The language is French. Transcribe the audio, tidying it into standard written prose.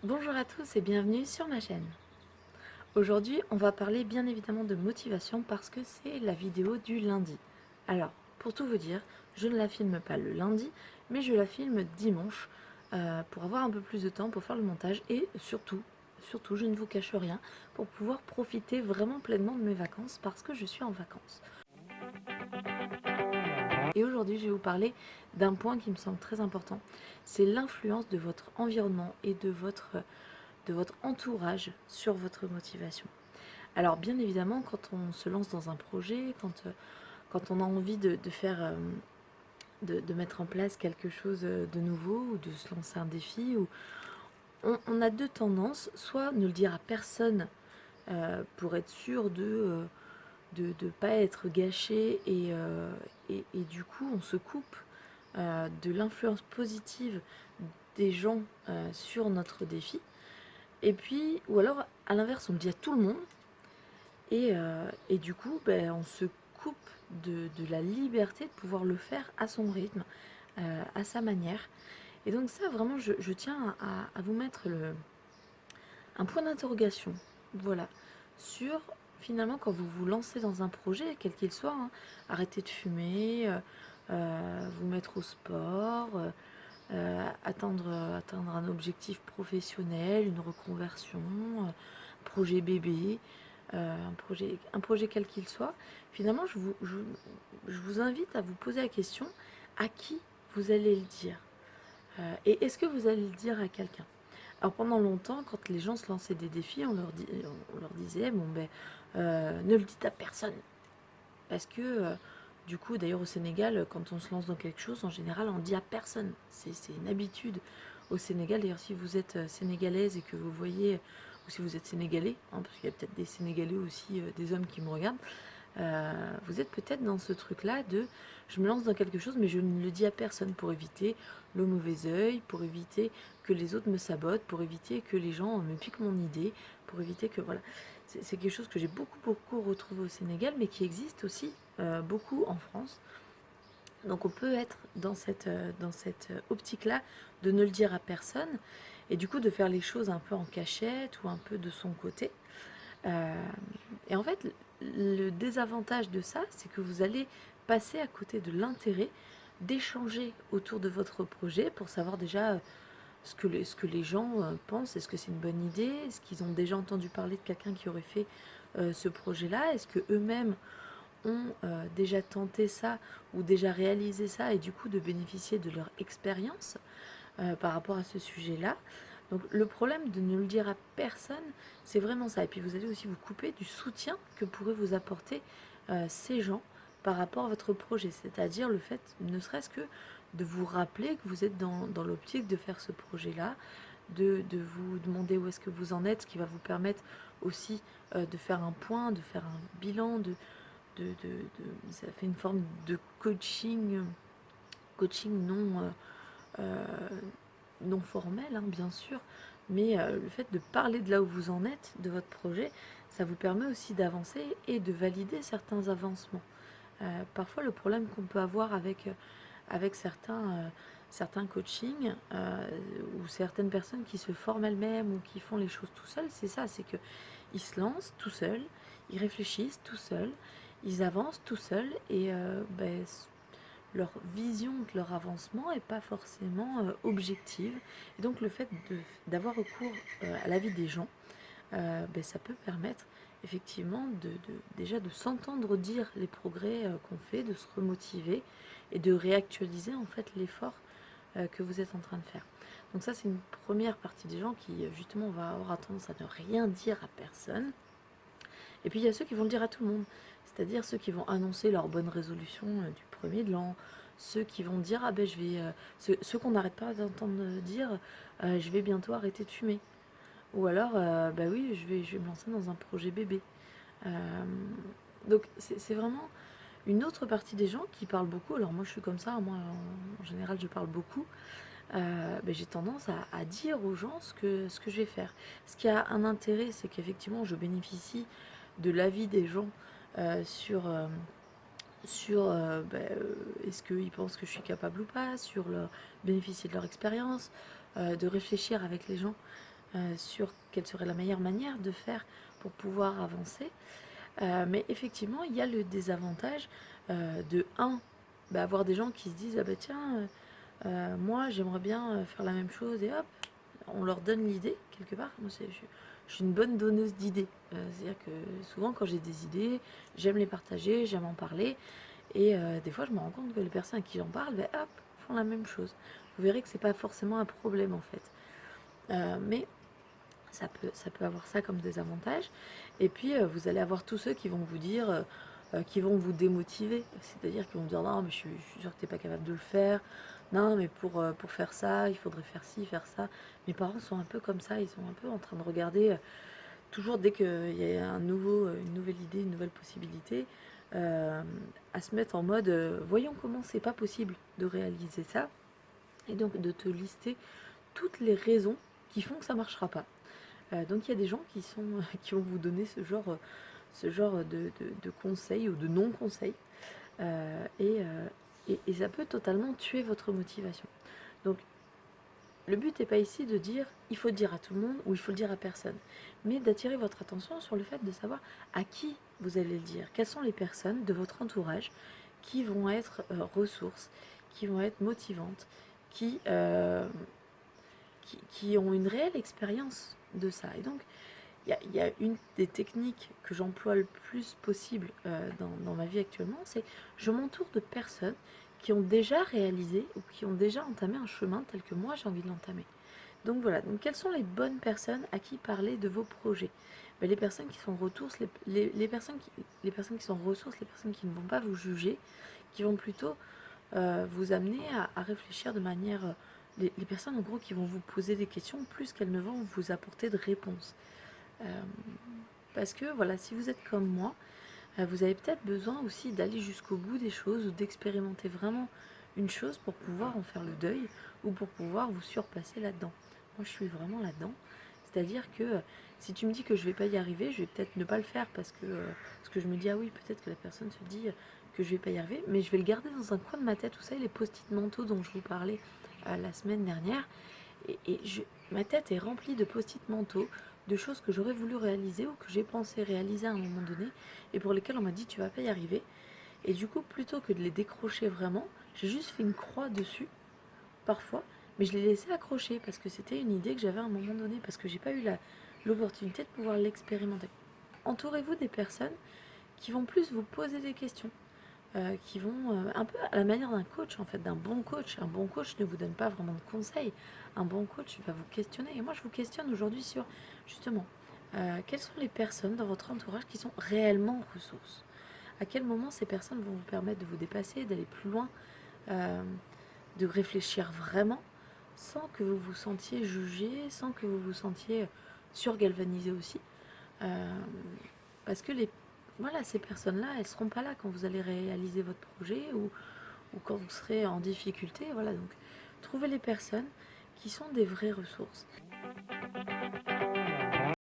Bonjour à tous et bienvenue sur ma chaîne. Aujourd'hui, on va parler bien évidemment de motivation parce que c'est la vidéo du lundi. Alors, pour tout vous dire, je ne la filme pas le lundi, mais je la filme dimanche pour avoir un peu plus de temps pour faire le montage et surtout, je ne vous cache rien, pour pouvoir profiter vraiment pleinement de mes vacances parce que je suis en vacances. Et aujourd'hui, je vais vous parler d'un point qui me semble très important, c'est l'influence de votre environnement et de votre entourage sur votre motivation. Alors bien évidemment, quand on se lance dans un projet, quand on a envie de faire, de mettre en place quelque chose de nouveau ou de se lancer un défi, ou on a deux tendances, soit ne le dire à personne pour être sûr de ne pas être gâché et du coup on se coupe de l'influence positive des gens sur notre défi. Et puis, ou alors à l'inverse, on le dit à tout le monde. Et du coup, ben, on se coupe de la liberté de pouvoir le faire à son rythme, à sa manière. Et donc ça, vraiment, je tiens à vous mettre un point d'interrogation, voilà, sur finalement quand vous vous lancez dans un projet, quel qu'il soit, hein, arrêter de fumer, vous mettre au sport, atteindre un objectif professionnel, une reconversion, projet bébé, un projet quel qu'il soit, finalement, je vous invite à vous poser la question à qui vous allez le dire. Et est-ce que vous allez le dire à quelqu'un? Alors pendant longtemps, quand les gens se lançaient des défis, on leur disait, bon ben, ne le dites à personne. Parce que, du coup, d'ailleurs au Sénégal, quand on se lance dans quelque chose, en général, on dit à personne. C'est une habitude au Sénégal. D'ailleurs, si vous êtes sénégalaise et que vous voyez, ou si vous êtes sénégalais, hein, parce qu'il y a peut-être des Sénégalais aussi, des hommes qui me regardent, vous êtes peut-être dans ce truc-là de je me lance dans quelque chose, mais je ne le dis à personne pour éviter le mauvais œil, pour éviter que les autres me sabotent, pour éviter que les gens me piquent mon idée, pour éviter que voilà. C'est quelque chose que j'ai beaucoup retrouvé au Sénégal, mais qui existe aussi beaucoup en France. Donc on peut être dans cette optique-là de ne le dire à personne et du coup de faire les choses un peu en cachette ou un peu de son côté. Euh, et en fait, le désavantage de ça, c'est que vous allez passer à côté de l'intérêt d'échanger autour de votre projet pour savoir déjà ce que les gens pensent. Est-ce que c'est une bonne idée? Est-ce qu'ils ont déjà entendu parler de quelqu'un qui aurait fait ce projet-là? Est-ce que eux-mêmes ont déjà tenté ça ou déjà réalisé ça et du coup de bénéficier de leur expérience par rapport à ce sujet-là? Donc le problème de ne le dire à personne, c'est vraiment ça. Et puis vous allez aussi vous couper du soutien que pourraient vous apporter ces gens par rapport à votre projet. C'est-à-dire le fait, ne serait-ce que de vous rappeler que vous êtes dans l'optique de faire ce projet-là, de vous demander où est-ce que vous en êtes, ce qui va vous permettre aussi de faire un point, de faire un bilan, ça fait une forme de coaching euh, non formel, hein, bien sûr, mais le fait de parler de là où vous en êtes, de votre projet, ça vous permet aussi d'avancer et de valider certains avancements. Parfois, le problème qu'on peut avoir avec certains coachings ou certaines personnes qui se forment elles-mêmes ou qui font les choses tout seuls, c'est ça, c'est qu'ils se lancent tout seuls, ils réfléchissent tout seuls, ils avancent tout seuls et ben, leur vision de leur avancement n'est pas forcément objective. Et donc le fait d'avoir recours à l'avis des gens, ben, ça peut permettre effectivement déjà de s'entendre dire les progrès qu'on fait, de se remotiver et de réactualiser en fait l'effort que vous êtes en train de faire. Donc ça c'est une première partie des gens qui justement va avoir tendance à ne rien dire à personne. Et puis il y a ceux qui vont le dire à tout le monde, c'est-à-dire ceux qui vont annoncer leur bonne résolution du premier de l'an, ceux qui vont dire ah ben je vais, ceux qu'on n'arrête pas d'entendre dire je vais bientôt arrêter de fumer, ou alors bah oui je vais me lancer dans un projet bébé. Euh, donc c'est vraiment une autre partie des gens qui parlent beaucoup. Alors moi je suis comme ça, moi en général je parle beaucoup. Ben, j'ai tendance à dire aux gens ce que je vais faire. Ce qui a un intérêt, c'est qu'effectivement, je bénéficie de l'avis des gens sur est-ce qu'ils pensent que je suis capable ou pas, sur bénéficier de leur expérience, de réfléchir avec les gens sur quelle serait la meilleure manière de faire pour pouvoir avancer. Mais effectivement, il y a le désavantage de bah, avoir des gens qui se disent ah bah tiens, moi j'aimerais bien faire la même chose et hop, on leur donne l'idée quelque part. Moi, je suis une bonne donneuse d'idées. C'est-à-dire que souvent quand j'ai des idées, j'aime les partager, j'aime en parler. Et des fois, je me rends compte que les personnes à qui j'en parle, ben, hop, font la même chose. Vous verrez que c'est pas forcément un problème en fait. Mais ça peut avoir ça comme désavantage. Et puis, vous allez avoir tous ceux qui vont vous dire, qui vont vous démotiver. C'est-à-dire qu'ils vont vous dire, non, mais je suis sûre que tu n'es pas capable de le faire. Non, mais pour faire ça, il faudrait faire ci, faire ça. Mes parents sont un peu comme ça, ils sont un peu en train de regarder, toujours dès qu'il y a une nouvelle idée, une nouvelle possibilité, euh, à se mettre en mode, voyons comment c'est pas possible de réaliser ça. Et donc de te lister toutes les raisons qui font que ça marchera pas. Donc il y a des gens qui vont vous donner ce genre de conseils ou de non-conseils. Et ça peut totalement tuer votre motivation. Donc le but n'est pas ici de dire il faut le dire à tout le monde ou il faut le dire à personne, mais d'attirer votre attention sur le fait de savoir à qui vous allez le dire. Quelles sont les personnes de votre entourage qui vont être ressources, qui vont être motivantes, qui, euh, qui ont une réelle expérience de ça. Et donc, il y a une des techniques que j'emploie le plus possible dans ma vie actuellement, c'est je m'entoure de personnes qui ont déjà réalisé ou qui ont déjà entamé un chemin tel que moi j'ai envie de l'entamer. Donc voilà, donc quelles sont les bonnes personnes à qui parler de vos projets? Ben, les personnes qui sont ressources, les personnes qui sont ressources, les personnes qui ne vont pas vous juger, qui vont plutôt vous amener à réfléchir de manière... les personnes en gros qui vont vous poser des questions plus qu'elles ne vont vous apporter de réponses. Euh, Parce que voilà, si vous êtes comme moi, vous avez peut-être besoin aussi d'aller jusqu'au bout des choses ou d'expérimenter vraiment une chose pour pouvoir en faire le deuil ou pour pouvoir vous surpasser là-dedans. Moi, je suis vraiment là-dedans. C'est-à-dire que si tu me dis que je vais pas y arriver, je vais peut-être ne pas le faire parce que je me dis, ah oui, peut-être que la personne se dit que je vais pas y arriver, mais je vais le garder dans un coin de ma tête, vous savez, les post-it mentaux dont je vous parlais la semaine dernière. Ma tête est remplie de post-it mentaux, de choses que j'aurais voulu réaliser ou que j'ai pensé réaliser à un moment donné et pour lesquelles on m'a dit tu vas pas y arriver. Et du coup, plutôt que de les décrocher vraiment, j'ai juste fait une croix dessus, parfois, mais je l'ai laissé accrocher parce que c'était une idée que j'avais à un moment donné, parce que j'ai pas eu l'opportunité de pouvoir l'expérimenter. Entourez-vous des personnes qui vont plus vous poser des questions, qui vont un peu à la manière d'un coach en fait, d'un bon coach. Un bon coach ne vous donne pas vraiment de conseils. Un bon coach va vous questionner. Et moi, je vous questionne aujourd'hui sur justement quelles sont les personnes dans votre entourage qui sont réellement ressources. À quel moment ces personnes vont vous permettre de vous dépasser, d'aller plus loin, euh, de réfléchir vraiment, sans que vous vous sentiez jugé, sans que vous vous sentiez surgalvanisé aussi. Euh, Parce que voilà, ces personnes-là, elles ne seront pas là quand vous allez réaliser votre projet ou quand vous serez en difficulté. Voilà, donc trouvez les personnes qui sont des vraies ressources.